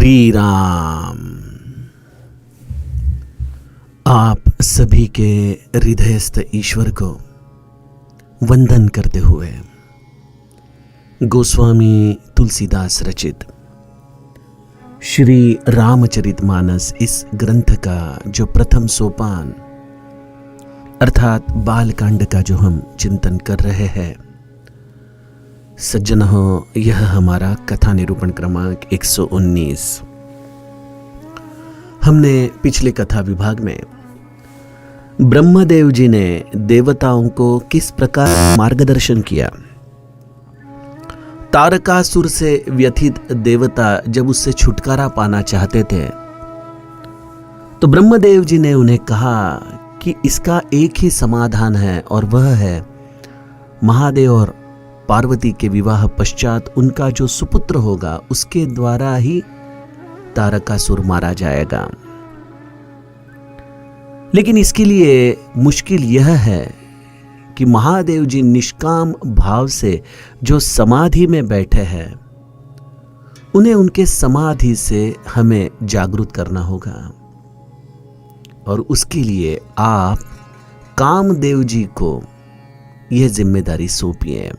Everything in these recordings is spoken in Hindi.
श्री राम। आप सभी के हृदयस्थ ईश्वर को वंदन करते हुए गोस्वामी तुलसीदास रचित श्री रामचरितमानस इस ग्रंथ का जो प्रथम सोपान अर्थात बालकांड का जो हम चिंतन कर रहे हैं, सज्जन हो, यह हमारा कथा निरूपण क्रमांक 119। हमने पिछले कथा विभाग में ब्रह्मदेव जी ने देवताओं को किस प्रकार मार्गदर्शन किया। तारकासुर से व्यथित देवता जब उससे छुटकारा पाना चाहते थे तो ब्रह्मदेव जी ने उन्हें कहा कि इसका एक ही समाधान है और वह है महादेव और पार्वती के विवाह पश्चात उनका जो सुपुत्र होगा उसके द्वारा ही तारकासुर मारा जाएगा। लेकिन इसके लिए मुश्किल यह है कि महादेव जी निष्काम भाव से जो समाधि में बैठे हैं, उन्हें उनके समाधि से हमें जागृत करना होगा। और उसके लिए आप कामदेव जी को यह जिम्मेदारी सौंपिए।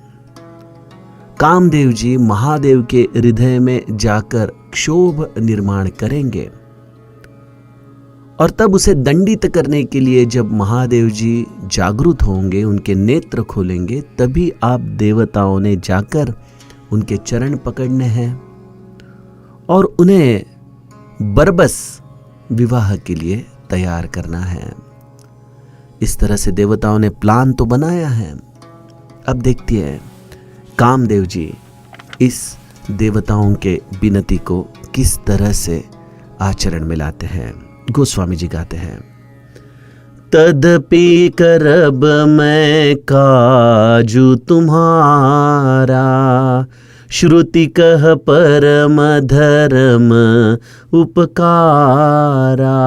कामदेव जी महादेव के हृदय में जाकर क्षोभ निर्माण करेंगे और तब उसे दंडित करने के लिए जब महादेव जी जागृत होंगे, उनके नेत्र खोलेंगे, तभी आप देवताओं ने जाकर उनके चरण पकड़ने हैं और उन्हें बरबस विवाह के लिए तैयार करना है। इस तरह से देवताओं ने प्लान तो बनाया है। अब देखते हैं कामदेव जी इस देवताओं के विनती को किस तरह से आचरण में लाते हैं। गोस्वामी जी गाते हैं, तदपि करब मैं काजू तुम्हारा, श्रुति कह परम धर्म उपकारा,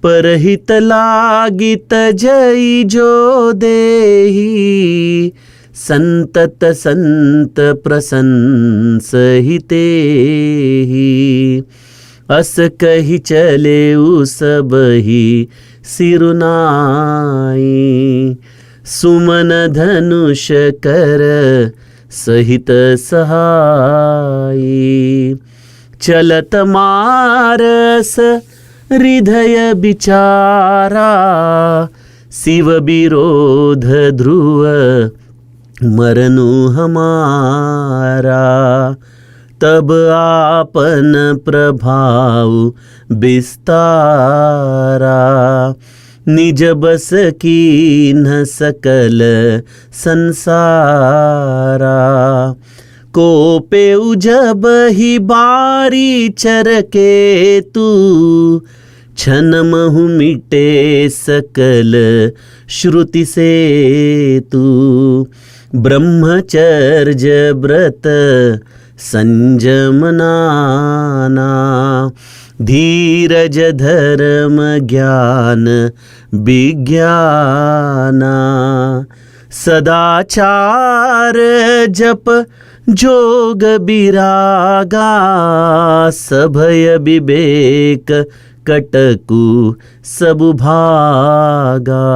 परहित लागित जई जो देही, संतत संत प्रशंस हिते ही, अस कही चले सब ही सिरुनाई, सुमन धनुष कर सहित सहाई, चलत मारस हृदय विचारा, शिव विरोध ध्रुव मरनु हमारा, तब आपन प्रभाव विस्तारा, निज बस की न सकल संसारा, कोपे जब ही बारी चर के तू, छन महु मिटे सकल श्रुति से तू, ब्रह्मचर्य व्रत संयम नाना, धीरज धर्म ज्ञान विज्ञाना, सदाचार जप जोग विरागा, सभय विवेक कटकु सबु भागा,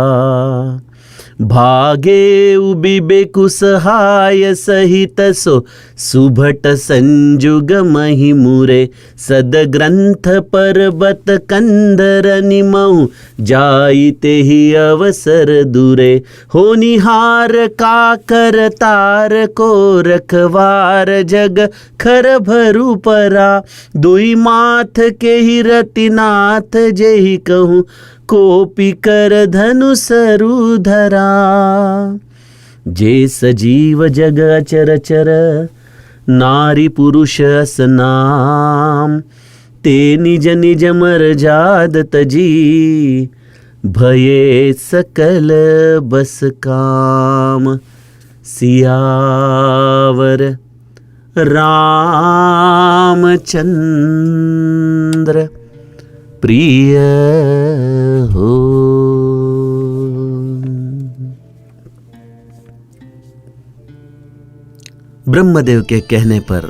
भागे विवेकु सहाय सहित सो, सुभट संजुग महि मुरे, सदग्रंथ पर्वत कंदर निमऊ, जाइते ही अवसर दूरे, होनिहार का कर तार को रखवार, जग खर भरु परा, दुई माथ के ही रतिनाथ जेहि कहूँ, कोपी कर धनु सरु धरा, जे सजीव जग अचर चर, नारी पुरुष असनाम, ते निज निज मर्जाद तजी, भये सकल बस काम, सियावर रामचंद्र प्रिय हो। ब्रह्मदेव के कहने पर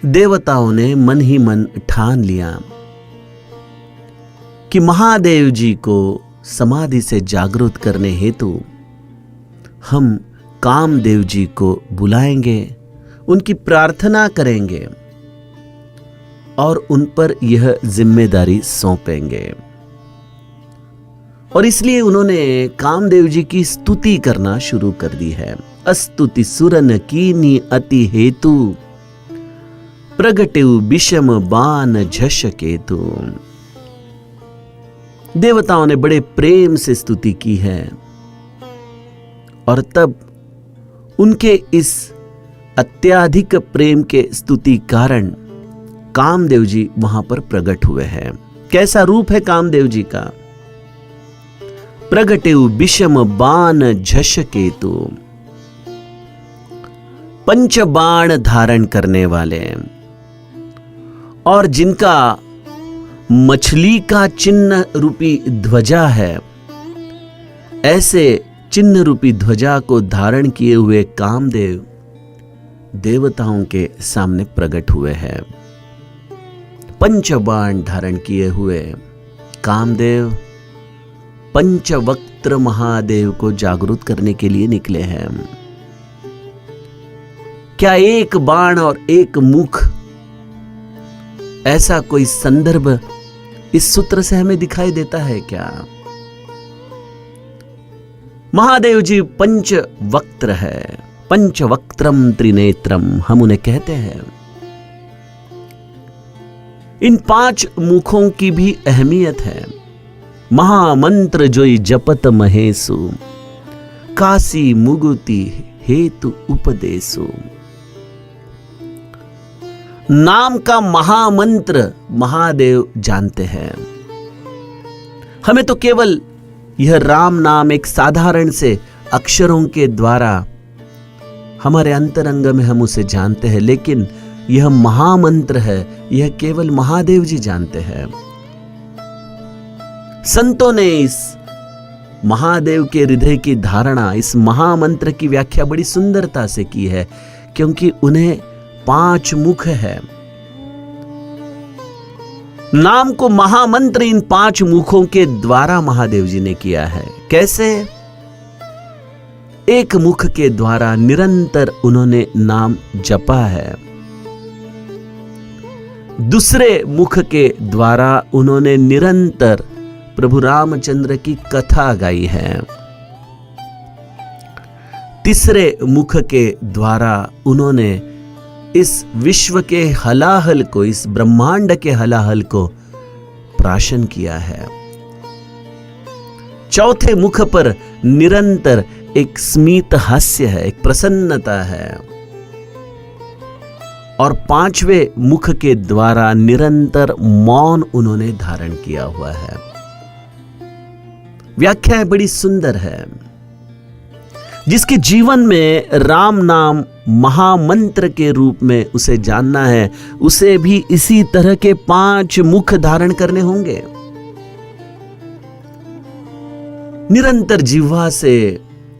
देवताओं ने मन ही मन ठान लिया कि महादेव जी को समाधि से जागृत करने हेतु हम कामदेव जी को बुलाएंगे, उनकी प्रार्थना करेंगे और उन पर यह जिम्मेदारी सौंपेंगे। और इसलिए उन्होंने कामदेव जी की स्तुति करना शुरू कर दी है। अस्तुति सुरन कीनी अति हेतु, प्रगटेउ विषम बान झष केतु। देवताओं ने बड़े प्रेम से स्तुति की है और तब उनके इस अत्याधिक प्रेम के स्तुति कारण कामदेव जी वहां पर प्रकट हुए हैं। कैसा रूप है कामदेव जी का? प्रगटेउ विषम बाण झष केतु, पंच बाण धारण करने वाले और जिनका मछली का चिन्ह रूपी ध्वजा है, ऐसे चिन्ह रूपी ध्वजा को धारण किए हुए कामदेव देवताओं के सामने प्रकट हुए हैं। पंचबाण धारण किए हुए कामदेव पंचवक्त्र महादेव को जागृत करने के लिए निकले हैं। क्या एक बाण और एक मुख, ऐसा कोई संदर्भ इस सूत्र से हमें दिखाई देता है क्या? महादेव जी पंचवक्त्र है, पंचवक्त्रम त्रिनेत्रम हम उन्हें कहते हैं। इन 5 मुखों की भी अहमियत है। महामंत्र जोई जपत महेशु, काशी मुगुति हेतु उपदेशु। नाम का महामंत्र महादेव जानते हैं। हमें तो केवल यह राम नाम एक साधारण से अक्षरों के द्वारा हमारे अंतरंग में हम उसे जानते हैं, लेकिन यह महामंत्र है, यह केवल महादेव जी जानते हैं। संतों ने इस महादेव के हृदय की धारणा, इस महामंत्र की व्याख्या बड़ी सुंदरता से की है, क्योंकि उन्हें 5 मुख है। नाम को महामंत्र इन 5 मुखों के द्वारा महादेव जी ने किया है। कैसे? एक मुख के द्वारा निरंतर उन्होंने नाम जपा है, दूसरे मुख के द्वारा उन्होंने निरंतर प्रभु रामचंद्र की कथा गाई है, तीसरे मुख के द्वारा उन्होंने इस विश्व के हलाहल को, इस ब्रह्मांड के हलाहल को प्राशन किया है। चौथे मुख पर निरंतर एक स्मित हास्य है, एक प्रसन्नता है, और 5वें मुख के द्वारा निरंतर मौन उन्होंने धारण किया हुआ है। व्याख्या बड़ी सुंदर है। जिसके जीवन में राम नाम महामंत्र के रूप में उसे जानना है, उसे भी इसी तरह के 5 मुख धारण करने होंगे। निरंतर जिह्वा से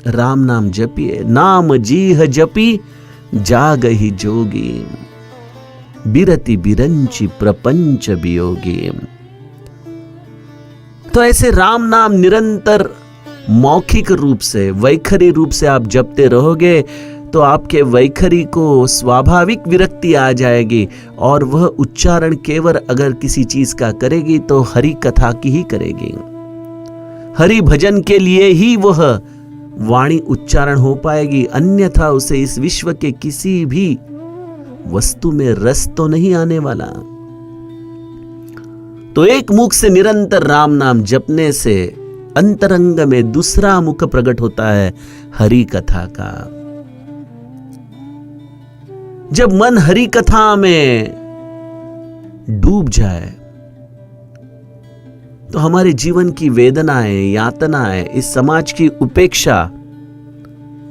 राम नाम जपिए, नाम जीह जपी जागहि जोगी, बिरति बिरंचि प्रपंच वियोगी। तो ऐसे राम नाम निरंतर मौखिक रूप से, वैखरी रूप से आप जपते रहोगे तो आपके वैखरी को स्वाभाविक विरक्ति आ जाएगी, और वह उच्चारण केवल अगर किसी चीज का करेगी तो हरि कथा की ही करेगी। हरि भजन के लिए ही वह वाणी उच्चारण हो पाएगी, अन्यथा उसे इस विश्व के किसी भी वस्तु में रस तो नहीं आने वाला। तो एक मुख से निरंतर राम नाम जपने से अंतरंग में दूसरा मुख प्रकट होता है हरि कथा का। जब मन हरि कथा में डूब जाए तो हमारे जीवन की वेदनाएं, यातनाएं, इस समाज की उपेक्षा,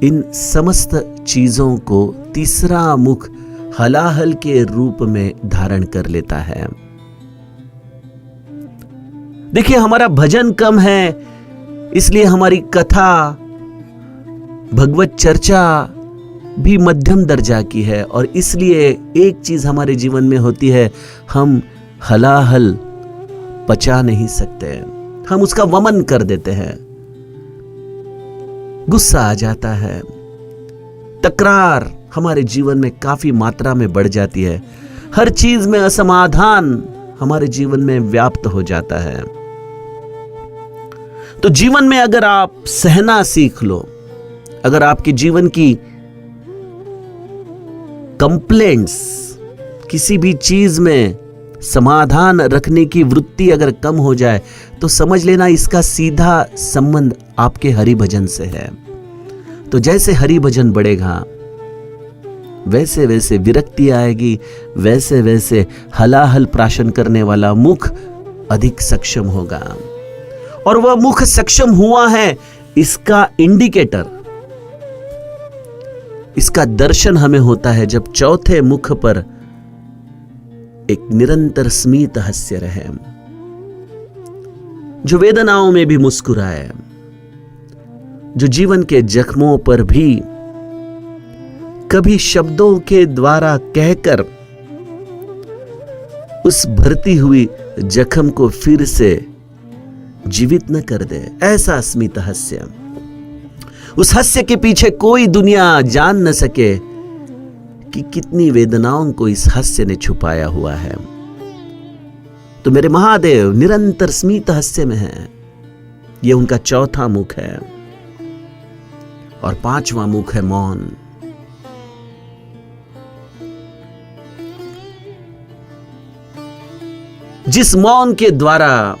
इन समस्त चीजों को तीसरा मुख हलाहल के रूप में धारण कर लेता है। देखिए, हमारा भजन कम है, इसलिए हमारी कथा, भगवत चर्चा भी मध्यम दर्जा की है, और इसलिए एक चीज हमारे जीवन में होती है, हम हलाहल पचा नहीं सकते, हम उसका वमन कर देते हैं, गुस्सा आ जाता है, तकरार हमारे जीवन में काफी मात्रा में बढ़ जाती है, हर चीज में असमाधान हमारे जीवन में व्याप्त हो जाता है। तो जीवन में अगर आप सहना सीख लो, अगर आपके जीवन की कंप्लेंट्स, किसी भी चीज में समाधान रखने की वृत्ति अगर कम हो जाए, तो समझ लेना इसका सीधा संबंध आपके हरि भजन से है। तो जैसे हरि भजन बढ़ेगा, वैसे वैसे विरक्ति आएगी, वैसे वैसे हलाहल प्राशन करने वाला मुख अधिक सक्षम होगा। और वह मुख सक्षम हुआ है, इसका इंडिकेटर, इसका दर्शन हमें होता है जब चौथे मुख पर एक निरंतर स्मित हास्य रहे, जो वेदनाओं में भी मुस्कुराए, जो जीवन के जख्मों पर भी कभी शब्दों के द्वारा कहकर उस भरती हुई जख्म को फिर से जीवित न कर दे, ऐसा स्मित हास्य। उस हास्य के पीछे कोई दुनिया जान न सके कि कितनी वेदनाओं को इस हास्य ने छुपाया हुआ है। तो मेरे महादेव निरंतर स्मित हास्य में है, यह उनका चौथा मुख है। और पांचवा मुख है मौन। जिस मौन के द्वारा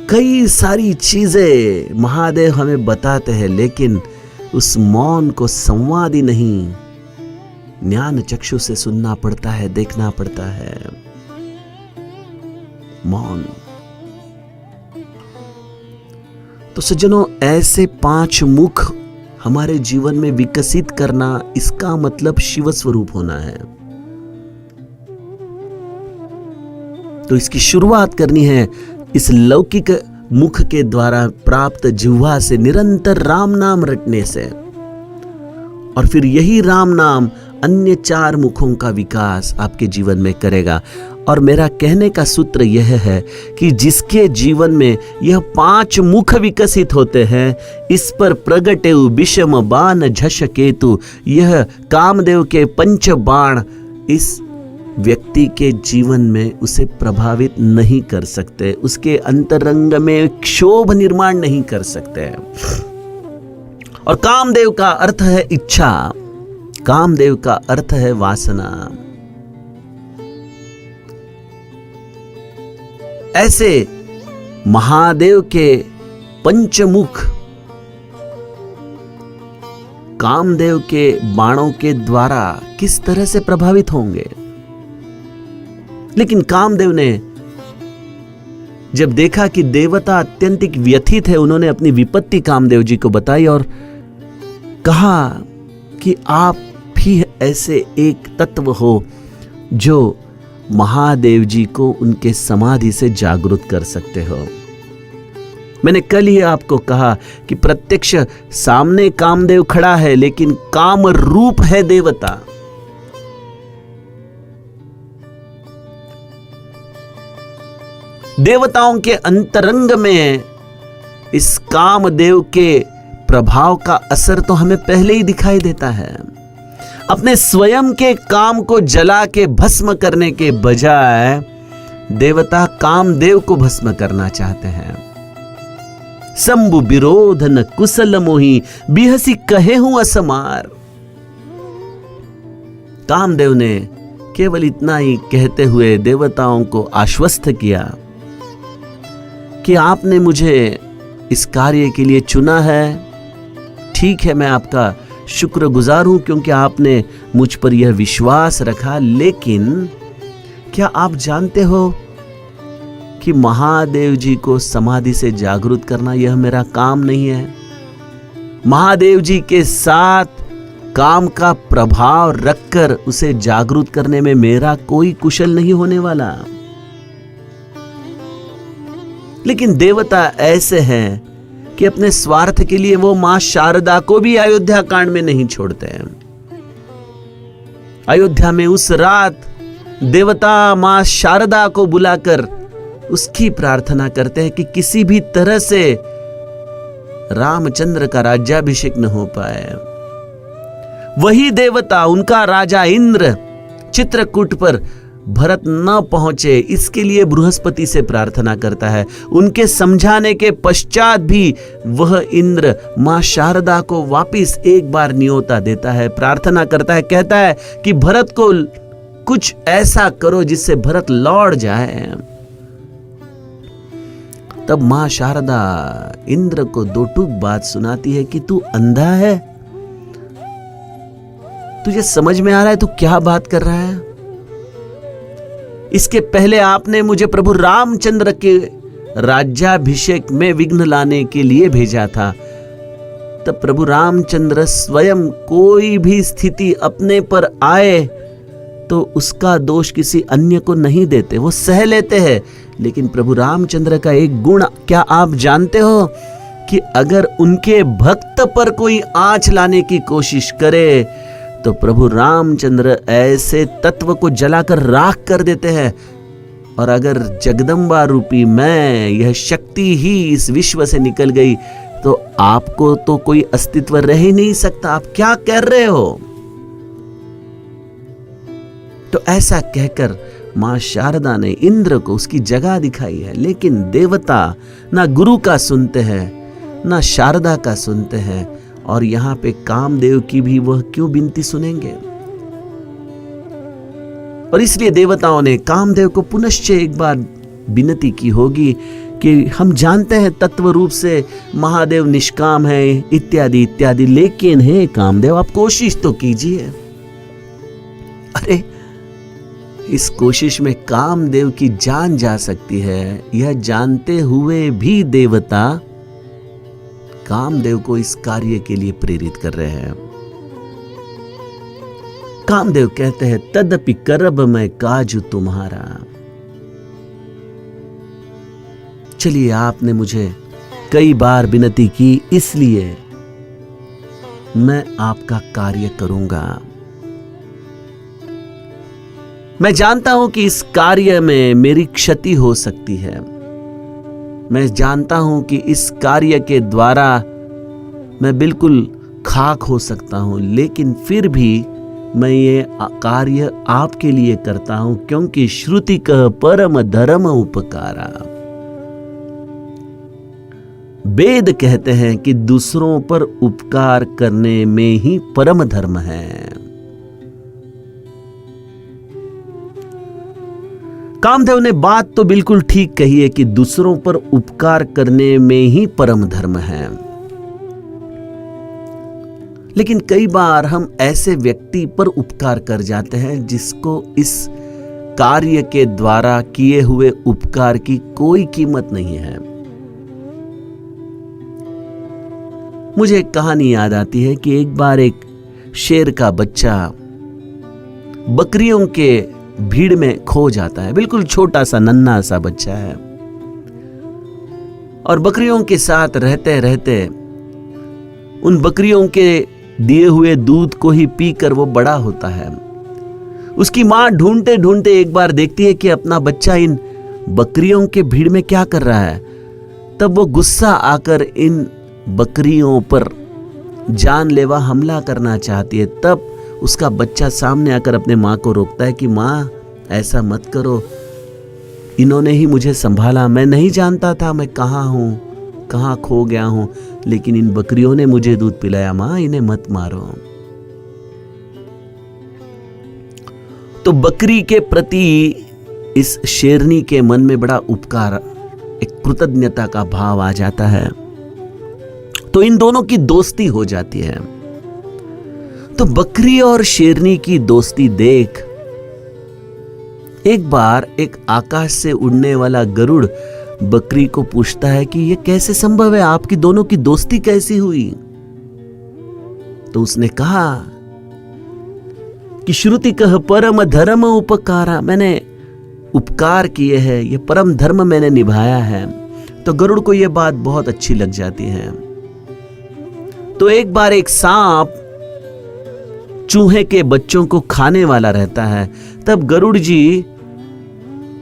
कई सारी चीजें महादेव हमें बताते हैं, लेकिन उस मौन को संवादी नहीं, ज्ञान चक्षु से सुनना पड़ता है, देखना पड़ता है। मौन। तो सज्जनों, ऐसे 5 मुख हमारे जीवन में विकसित करना, इसका मतलब शिव स्वरूप होना है। तो इसकी शुरुआत करनी है इस लौकिक मुख के द्वारा प्राप्त जिह्वा से, निरंतर राम नाम रटने से। और फिर यही राम नाम अन्य 4 मुखों का विकास आपके जीवन में करेगा। और मेरा कहने का सूत्र यह है कि जिसके जीवन में यह 5 मुख विकसित होते हैं, इस पर प्रगटेउ विषम बाण झष केतु, यह कामदेव के 5 बाण इस व्यक्ति के जीवन में उसे प्रभावित नहीं कर सकते, उसके अंतरंग में क्षोभ निर्माण नहीं कर सकते। और कामदेव का अर्थ है इच्छा, कामदेव का अर्थ है वासना। ऐसे महादेव के 5 मुख कामदेव के बाणों के द्वारा किस तरह से प्रभावित होंगे। लेकिन कामदेव ने जब देखा कि देवता अत्यंतिक व्यथित है, उन्होंने अपनी विपत्ति कामदेव जी को बताई और कहा कि आप भी ऐसे एक तत्व हो जो महादेव जी को उनके समाधि से जागृत कर सकते हो। मैंने कल ही आपको कहा कि प्रत्यक्ष सामने कामदेव खड़ा है, लेकिन काम रूप है देवता। देवताओं के अंतरंग में इस कामदेव के प्रभाव का असर तो हमें पहले ही दिखाई देता है। अपने स्वयं के काम को जला के भस्म करने के बजाय देवता कामदेव को भस्म करना चाहते हैं। शंभु विरोध न कुशल मोही, बिहसी कहे हूं असमार। कामदेव ने केवल इतना ही कहते हुए देवताओं को आश्वस्त किया कि आपने मुझे इस कार्य के लिए चुना है। ठीक है, मैं आपका शुक्रगुजार हूं क्योंकि आपने मुझ पर यह विश्वास रखा, लेकिन क्या आप जानते हो कि महादेव जी को समाधि से जागृत करना यह मेरा काम नहीं है। महादेव जी के साथ काम का प्रभाव रखकर उसे जागृत करने में मेरा कोई कुशल नहीं होने वाला। लेकिन देवता ऐसे हैं कि अपने स्वार्थ के लिए वो मां शारदा को भी अयोध्या कांड में नहीं छोड़ते हैं। अयोध्या में उस रात देवता मां शारदा को बुलाकर उसकी प्रार्थना करते हैं कि किसी भी तरह से रामचंद्र का राज्याभिषेक न हो पाए। वही देवता, उनका राजा इंद्र चित्रकूट पर भरत न पहुंचे, इसके लिए बृहस्पति से प्रार्थना करता है। उनके समझाने के पश्चात भी वह इंद्र मां शारदा को वापिस एक बार न्योता देता है, प्रार्थना करता है, कहता है कि भरत को कुछ ऐसा करो जिससे भरत लौट जाए। तब मां शारदा इंद्र को दो टूक बात सुनाती है कि तू अंधा है, तुझे समझ में आ रहा है तू क्या बात कर रहा है? इसके पहले आपने मुझे प्रभु रामचंद्र के राज्याभिषेक में विघ्न लाने के लिए भेजा था। तब प्रभु रामचंद्र स्वयं कोई भी स्थिति अपने पर आए तो उसका दोष किसी अन्य को नहीं देते, वो सह लेते हैं। लेकिन प्रभु रामचंद्र का एक गुण क्या आप जानते हो कि अगर उनके भक्त पर कोई आंच लाने की कोशिश करे तो प्रभु रामचंद्र ऐसे तत्व को जलाकर राख कर देते हैं। और अगर जगदम्बा रूपी मैं, यह शक्ति ही इस विश्व से निकल गई तो आपको तो कोई अस्तित्व रह ही नहीं सकता, आप क्या कर रहे हो? तो ऐसा कहकर मां शारदा ने इंद्र को उसकी जगह दिखाई है। लेकिन देवता ना गुरु का सुनते हैं ना शारदा का सुनते हैं, और यहां पे कामदेव की भी वह क्यों विनती सुनेंगे? और इसलिए देवताओं ने कामदेव को पुनश्च एक बार विनती की होगी कि हम जानते हैं तत्व रूप से महादेव निष्काम है इत्यादि इत्यादि, लेकिन हे कामदेव आप कोशिश तो कीजिए। अरे इस कोशिश में कामदेव की जान जा सकती है, यह जानते हुए भी देवता कामदेव को इस कार्य के लिए प्रेरित कर रहे हैं। कामदेव कहते हैं तदपि करब मैं काजू तुम्हारा। चलिए, आपने मुझे कई बार विनती की, इसलिए मैं आपका कार्य करूंगा। मैं जानता हूं कि इस कार्य में मेरी क्षति हो सकती है, मैं जानता हूं कि इस कार्य के द्वारा मैं बिल्कुल खाक हो सकता हूं, लेकिन फिर भी मैं ये कार्य आपके लिए करता हूं, क्योंकि श्रुति कह परम धर्म उपकारा। वेद कहते हैं कि दूसरों पर उपकार करने में ही परम धर्म है। कामदेव ने बात तो बिल्कुल ठीक कही है कि दूसरों पर उपकार करने में ही परम धर्म है, लेकिन कई बार हम ऐसे व्यक्ति पर उपकार कर जाते हैं जिसको इस कार्य के द्वारा किए हुए उपकार की कोई कीमत नहीं है। मुझे एक कहानी याद आती है कि एक बार एक शेर का बच्चा बकरियों के भीड़ में खो जाता है। बिल्कुल छोटा सा नन्हा सा बच्चा है, और बकरियों के साथ रहते रहते उन बकरियों के दिए हुए दूध को ही पीकर वो बड़ा होता है। उसकी मां ढूंढते ढूंढते एक बार देखती है कि अपना बच्चा इन बकरियों के भीड़ में क्या कर रहा है। तब वो गुस्सा आकर इन बकरियों पर जानलेवा हमला करना चाहती है। तब उसका बच्चा सामने आकर अपने मां को रोकता है कि मां ऐसा मत करो, इन्होंने ही मुझे संभाला, मैं नहीं जानता था मैं कहां हूं, कहां खो गया हूं, लेकिन इन बकरियों ने मुझे दूध पिलाया, मां इन्हें मत मारो। तो बकरी के प्रति इस शेरनी के मन में बड़ा उपकार, एक कृतज्ञता का भाव आ जाता है। तो इन दोनों की दोस्ती हो जाती है। तो बकरी और शेरनी की दोस्ती देख एक बार एक आकाश से उड़ने वाला गरुड़ बकरी को पूछता है कि यह कैसे संभव है, आपकी दोनों की दोस्ती कैसी हुई? तो उसने कहा कि श्रुति कह परम धर्म उपकारा, मैंने उपकार किए हैं, यह परम धर्म मैंने निभाया है। तो गरुड़ को यह बात बहुत अच्छी लग जाती है। तो एक बार एक सांप चूहे के बच्चों को खाने वाला रहता है। तब गरुड़ जी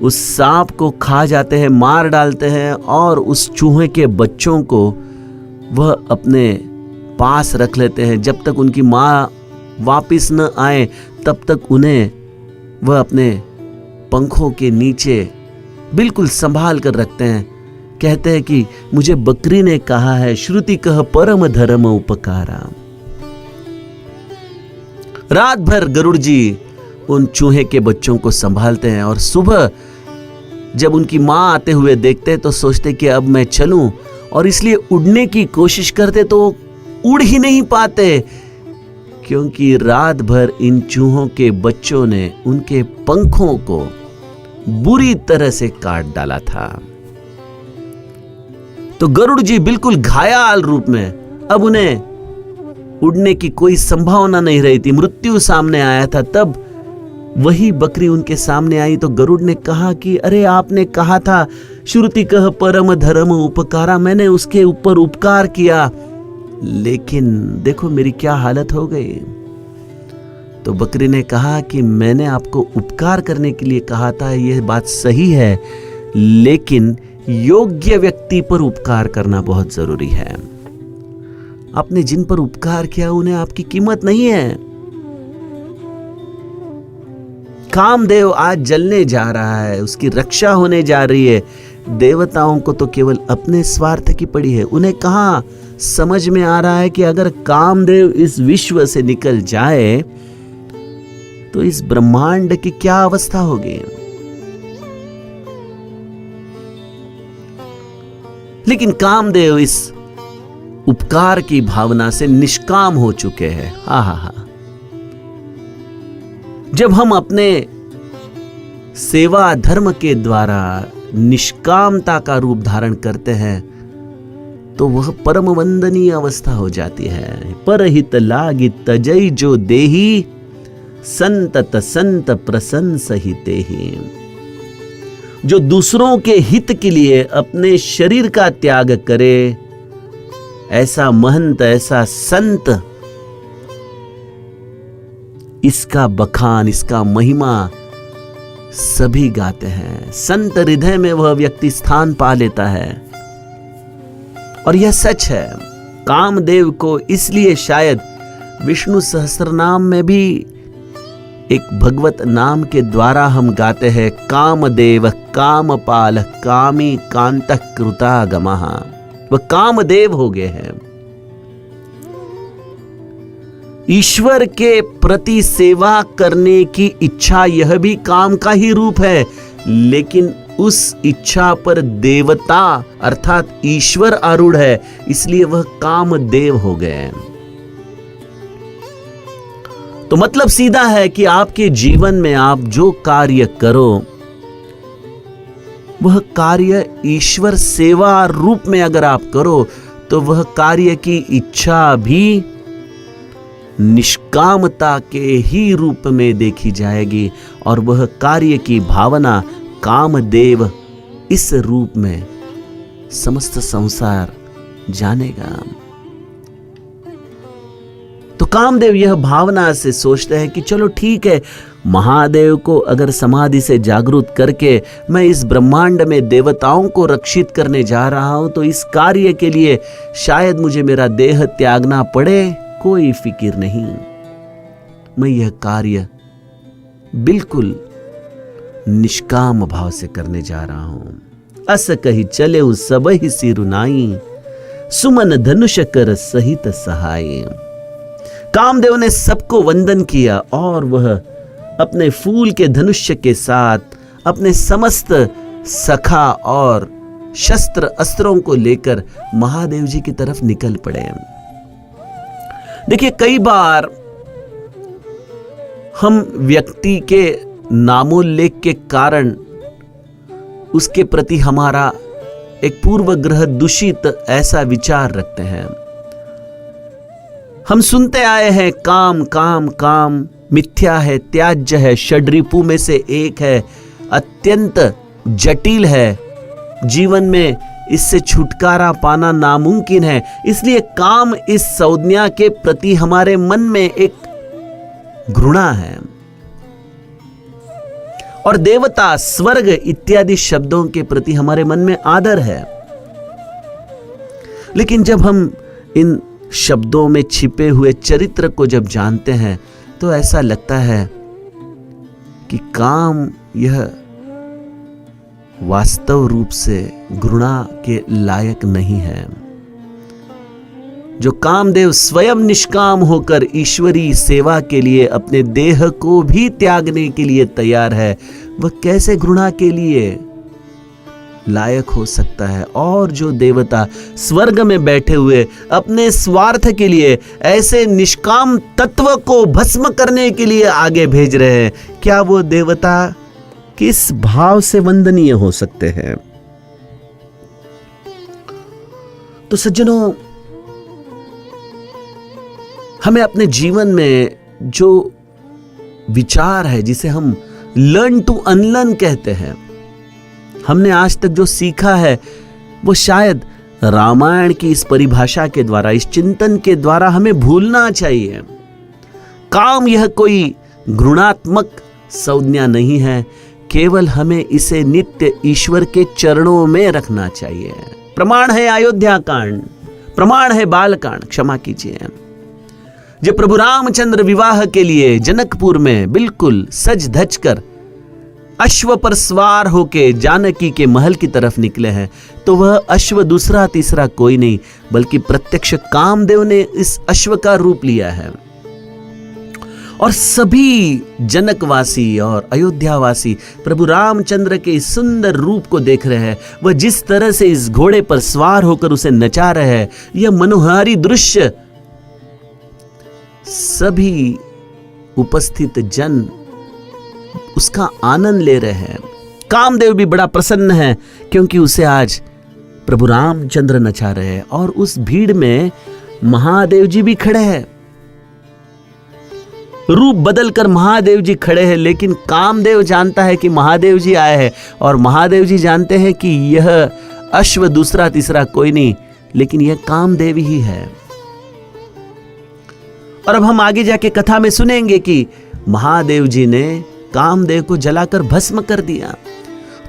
उस सांप को खा जाते हैं, मार डालते हैं और उस चूहे के बच्चों को वह अपने पास रख लेते हैं। जब तक उनकी माँ वापस न आए तब तक उन्हें वह अपने पंखों के नीचे बिल्कुल संभाल कर रखते हैं। कहते हैं कि मुझे बकरी ने कहा है, श्रुति कह परम धर्म उपकारा। रात भर गरुड़ जी उन चूहे के बच्चों को संभालते हैं और सुबह जब उनकी माँ आते हुए देखते तो सोचते कि अब मैं चलूं, और इसलिए उड़ने की कोशिश करते तो उड़ ही नहीं पाते, क्योंकि रात भर इन चूहों के बच्चों ने उनके पंखों को बुरी तरह से काट डाला था। तो गरुड़ जी बिल्कुल घायल रूप में, अब उन्हें उड़ने की कोई संभावना नहीं रही थी, मृत्यु सामने आया था। तब वही बकरी उनके सामने आई तो गरुड़ ने कहा कि अरे आपने कहा था श्रुति कह परम धर्म उपकारा, मैंने उसके ऊपर उपकार किया, लेकिन देखो मेरी क्या हालत हो गई। तो बकरी ने कहा कि मैंने आपको उपकार करने के लिए कहा था, यह बात सही है, लेकिन योग्य व्यक्ति पर उपकार करना बहुत जरूरी है। आपने जिन पर उपकार किया उन्हें आपकी कीमत नहीं है। कामदेव आज जलने जा रहा है, उसकी रक्षा होने जा रही है। देवताओं को तो केवल अपने स्वार्थ की पड़ी है। उन्हें कहां समझ में आ रहा है कि अगर कामदेव इस विश्व से निकल जाए तो इस ब्रह्मांड की क्या अवस्था होगी। लेकिन कामदेव इस उपकार की भावना से निष्काम हो चुके हैं। हा। जब हम अपने सेवा धर्म के द्वारा निष्कामता का रूप धारण करते हैं तो वह परम वंदनीय अवस्था हो जाती है। परहित लागी तजई जो देही, संतत संत प्रसंस ही तेहि। जो दूसरों के हित के लिए अपने शरीर का त्याग करे, ऐसा महंत, ऐसा संत, इसका बखान, इसका महिमा सभी गाते हैं। संत हृदय में वह व्यक्ति स्थान पा लेता है और यह सच है। कामदेव को इसलिए शायद विष्णु सहस्त्रनाम में भी एक भगवत नाम के द्वारा हम गाते हैं, कामदेव कामपाल कामी कांतः कृतागमः। वह कामदेव हो गए हैं। ईश्वर के प्रति सेवा करने की इच्छा यह भी काम का ही रूप है, लेकिन उस इच्छा पर देवता अर्थात ईश्वर आरूढ़ है, इसलिए वह कामदेव हो गए। तो मतलब सीधा है कि आपके जीवन में आप जो कार्य करो वह कार्य ईश्वर सेवा रूप में अगर आप करो तो वह कार्य की इच्छा भी निष्कामता के ही रूप में देखी जाएगी और वह कार्य की भावना कामदेव इस रूप में समस्त संसार जानेगा। तो कामदेव यह भावना से सोचते हैं कि चलो ठीक है, महादेव को अगर समाधि से जागृत करके मैं इस ब्रह्मांड में देवताओं को रक्षित करने जा रहा हूं तो इस कार्य के लिए शायद मुझे मेरा देह त्यागना पड़े, कोई फिक्र नहीं, मैं यह कार्य बिल्कुल निष्काम भाव से करने जा रहा हूं। अस कही चले उस सब ही सिरुनाई, सुमन धनुष कर सहित सहाय। कामदेव ने सबको वंदन किया और वह अपने फूल के धनुष्य के साथ अपने समस्त सखा और शस्त्र अस्त्रों को लेकर महादेव जी की तरफ निकल पड़े। देखिए, कई बार हम व्यक्ति के नामोल्लेख के कारण उसके प्रति हमारा एक पूर्वग्रह दूषित ऐसा विचार रखते हैं। हम सुनते आए हैं काम काम काम मिथ्या है, त्याज्य है, षड्रिपु में से एक है, अत्यंत जटिल है, जीवन में इससे छुटकारा पाना नामुमकिन है। इसलिए काम इस संज्ञा के प्रति हमारे मन में एक घृणा है और देवता, स्वर्ग इत्यादि शब्दों के प्रति हमारे मन में आदर है। लेकिन जब हम इन शब्दों में छिपे हुए चरित्र को जब जानते हैं तो ऐसा लगता है कि काम यह वास्तव रूप से घृणा के लायक नहीं है। जो कामदेव स्वयं निष्काम होकर ईश्वरीय सेवा के लिए अपने देह को भी त्यागने के लिए तैयार है, वह कैसे घृणा के लिए लायक हो सकता है? और जो देवता स्वर्ग में बैठे हुए अपने स्वार्थ के लिए ऐसे निष्काम तत्व को भस्म करने के लिए आगे भेज रहे हैं, क्या वो देवता किस भाव से वंदनीय हो सकते हैं? तो सज्जनों, हमें अपने जीवन में जो विचार है, जिसे हम लर्न टू अनलर्न कहते हैं, हमने आज तक जो सीखा है वो शायद रामायण की इस परिभाषा के द्वारा, इस चिंतन के द्वारा हमें भूलना चाहिए। काम यह कोई घृणात्मक संज्ञा नहीं है, केवल हमें इसे नित्य ईश्वर के चरणों में रखना चाहिए। प्रमाण है अयोध्या कांड, प्रमाण है बाल कांड, क्षमा कीजिए। जब प्रभु रामचंद्र विवाह के लिए जनकपुर में बिल्कुल सज धज कर अश्व पर सवार होके जानकी के महल की तरफ निकले हैं, तो वह अश्व दूसरा तीसरा कोई नहीं बल्कि प्रत्यक्ष कामदेव ने इस अश्व का रूप लिया है। और सभी जनकवासी और अयोध्यावासी प्रभु रामचंद्र के इस सुंदर रूप को देख रहे हैं। वह जिस तरह से इस घोड़े पर सवार होकर उसे नचा रहे हैं, यह मनोहारी दृश्य सभी उपस्थित जन उसका आनंद ले रहे हैं। कामदेव भी बड़ा प्रसन्न है क्योंकि उसे आज प्रभु रामचंद्र नचा रहे हैं। और उस भीड़ में महादेव जी भी खड़े हैं। रूप बदलकर महादेव जी खड़े हैं, लेकिन कामदेव जानता है कि महादेव जी आए हैं और महादेव जी जानते हैं कि यह अश्व दूसरा तीसरा कोई नहीं लेकिन यह कामदेव ही है। और अब हम आगे जाके कथा में सुनेंगे कि महादेव जी ने कामदेव को जलाकर भस्म कर दिया।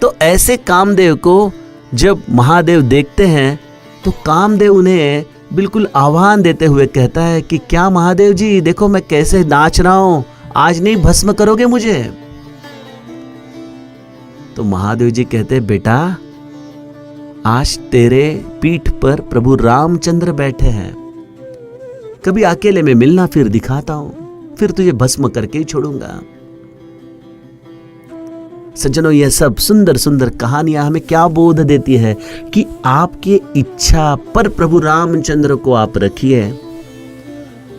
तो ऐसे कामदेव को जब महादेव देखते हैं तो कामदेव उन्हें बिल्कुल आह्वान देते हुए कहता है कि क्या महादेव जी, देखो मैं कैसे नाच रहा हूं, आज नहीं भस्म करोगे मुझे? तो महादेव जी कहते हैं, बेटा आज तेरे पीठ पर प्रभु रामचंद्र बैठे हैं, कभी अकेले में मिलना, फिर दिखाता हूं, फिर तुझे भस्म करके ही छोड़ूंगा। सज्जनों, यह सब सुंदर सुंदर कहानियां हमें क्या बोध देती है कि आपकी इच्छा पर प्रभु रामचंद्र को आप रखिए,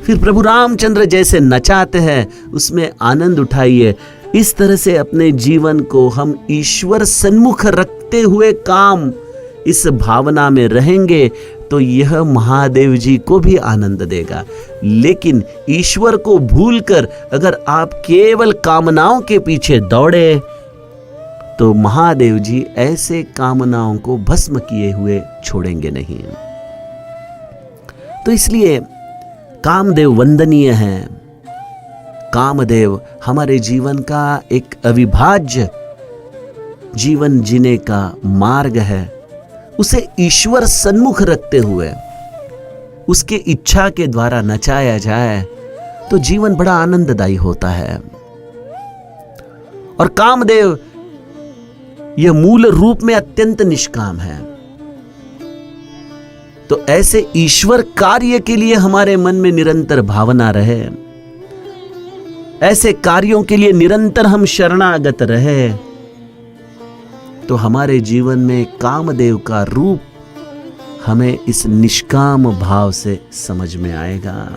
फिर प्रभु रामचंद्र जैसे नचाते हैं उसमें आनंद उठाइए। इस तरह से अपने जीवन को हम ईश्वर सन्मुख रखते हुए काम, इस भावना में रहेंगे तो यह महादेव जी को भी आनंद देगा। लेकिन ईश्वर को भूलकर अगर आप केवल कामनाओं के पीछे दौड़े तो महादेव जी ऐसे कामनाओं को भस्म किए हुए छोड़ेंगे नहीं। तो इसलिए कामदेव वंदनीय है। कामदेव हमारे जीवन का एक अविभाज्य जीवन जीने का मार्ग है। उसे ईश्वर सन्मुख रखते हुए उसके इच्छा के द्वारा नचाया जाए तो जीवन बड़ा आनंददायी होता है। और कामदेव यह मूल रूप में अत्यंत निष्काम है। तो ऐसे ईश्वर कार्य के लिए हमारे मन में निरंतर भावना रहे, ऐसे कार्यों के लिए निरंतर हम शरणागत रहे, तो हमारे जीवन में कामदेव का रूप हमें इस निष्काम भाव से समझ में आएगा।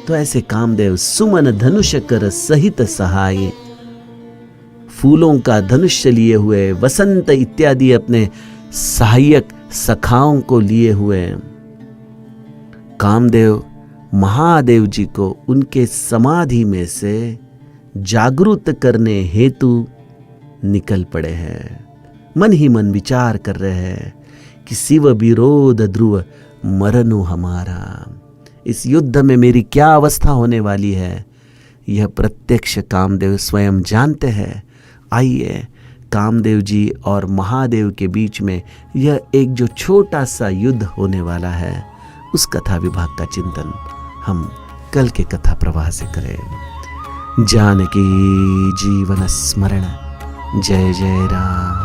तो ऐसे कामदेव सुमन धनुष कर सहित सहाय, फूलों का धनुष लिए हुए, वसंत इत्यादि अपने सहायक सखाओं को लिए हुए कामदेव महादेव जी को उनके समाधि में से जागृत करने हेतु निकल पड़े हैं। मन ही मन विचार कर रहे हैं कि शिव विरोध ध्रुव मरनु हमारा। इस युद्ध में मेरी क्या अवस्था होने वाली है, यह प्रत्यक्ष कामदेव स्वयं जानते हैं। आइए कामदेव जी और महादेव के बीच में यह एक जो छोटा सा युद्ध होने वाला है, उस कथा विभाग का चिंतन हम कल के कथा प्रवाह से करें। जानकी जीवन स्मरण। जय जय राम।